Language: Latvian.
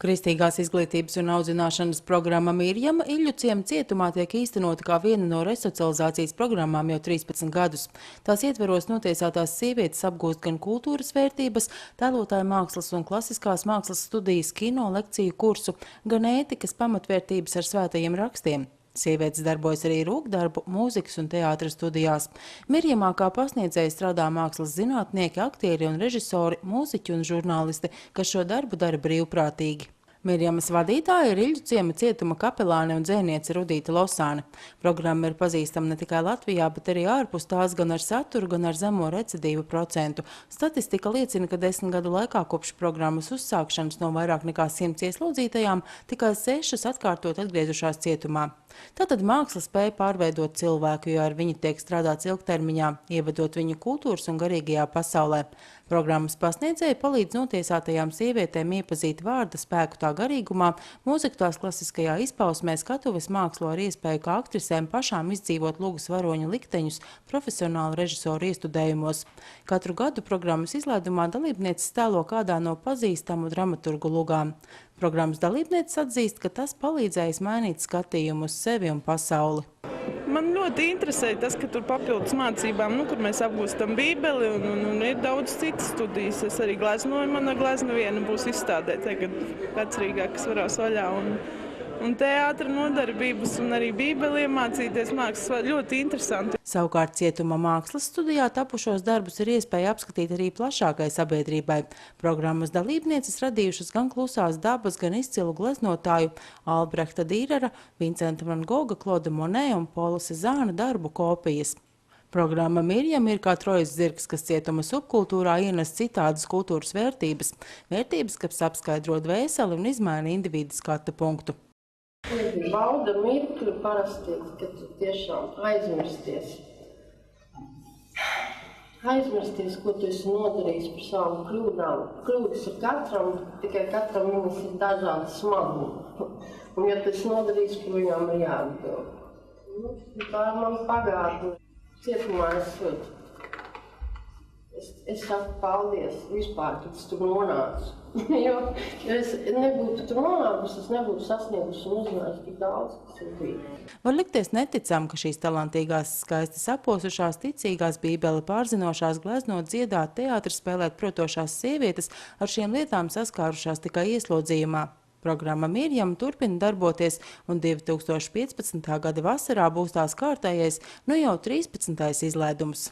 Kristīgās izglītības un audzināšanas programma Mirjama Iļļu ciema cietumā tiek īstenota kā viena no resocializācijas programmām jau 13 gadus. Tās ietveros notiesātās sievietes apgūst gan kultūras vērtības, tēlotāja mākslas un klasiskās mākslas studijas, kino lekciju kursu, gan ētikas pamatvērtības ar svētajiem rakstiem. Sievietes darbojas arī rokdarbu, mūzikas un teātra studijās. Mirjamā kā pasniedzēji strādā mākslas zinātnieki, aktieri un režisori, mūziķi un žurnālisti, kas šo darbu dara brīvprātīgi. Mirjamas vadītāja ir Iļļu ciema cietuma kapelāne un dzēniece Rudīta Losāne. Programma ir pazīstama ne tikai Latvijā, bet arī ārpus tās gan ar saturu, gan ar zemo recidīvu procentu. Statistika liecina, ka 10 gadu laikā kopš programmas uzsākšanas no vairāk nekā 100 ieslodzītajām tikai 6 atkārtot atgriezušās cietumā. Tātad māksla spēja pārveidot cilvēku, jo ar viņu tiek strādāts ilgtermiņā, ievedot viņu kultūras un garīgajā pasaulē. Programmas pasniedzēji palīdz notiesātajām sievietēm iepazīt vārda spēku tā garīgumā, mūziku tās klasiskajā izpausmē, skatuves mākslu ar iespēju kā aktrisēm pašām izdzīvot lūgas varoņu likteņus profesionālu režisoru iestudējumos. Katru gadu programmas izlaidumā dalībnieces tēlo kādā no pazīstamu dramaturgu lugām. Programmas dalībnieces atzīst, ka tas palīdzējis mainīt skatījumu uz sevi un pasauli. Man ļoti interesē tas, ka tur papildus mācībām, kur mēs apgūstam bībeli un ir daudz citas studijas. Es arī gleznoju, mana glezna viena būs izstādē tagad vecrīgā, kas varās vaļā. Un teātra nodarbības un arī bībeli iemācīties mākslas ļoti interesanti. Savukārt cietuma mākslas studijā tapušos darbus ir iespēja apskatīt arī plašākai sabiedrībai. Programmas dalībnieces radījušas gan klusās dabas, gan izcilu gleznotāju Albrehta Dīrara, Vincenta van Goga, Kloda Monē un Pola Sezāna darbu kopijas. Programma Mirjama ir kā trojas zirgs, kas cietuma subkultūrā ienes citādas kultūras vērtības. Vērtības, kas apskaidro dvēseli un izmaina individu skata punktu. Bauda mirkli parasti, kad tu tiešām aizmirsties. Aizmirsties, ko tu esi nodarījis par savām kļūdām. Kļūdas ir katram, tikai katram viņas ir dažādi smagumi. Un ja tu esi nodarījis, par viņām ir jāatbild. Tā ir mana pagātne. Cietumā es saku paldies vispār, kad es tur nonācu. Jo es nebūtu tur nonākusi, es nebūtu sasniegusi un uzzinājusi tik daudz, kas ir bijis. Var likties neticam, ka šīs talantīgās, skaisti saposušās, ticīgās, bībeli pārzinošās, gleznot, dziedāt, teātri spēlēt protošās sievietes ar šiem lietām saskārušās tikai ieslodzījumā. Programma Mirjama turpina darboties, un 2015. gada vasarā būs tās kārtējais, nu jau 13. izlaidums.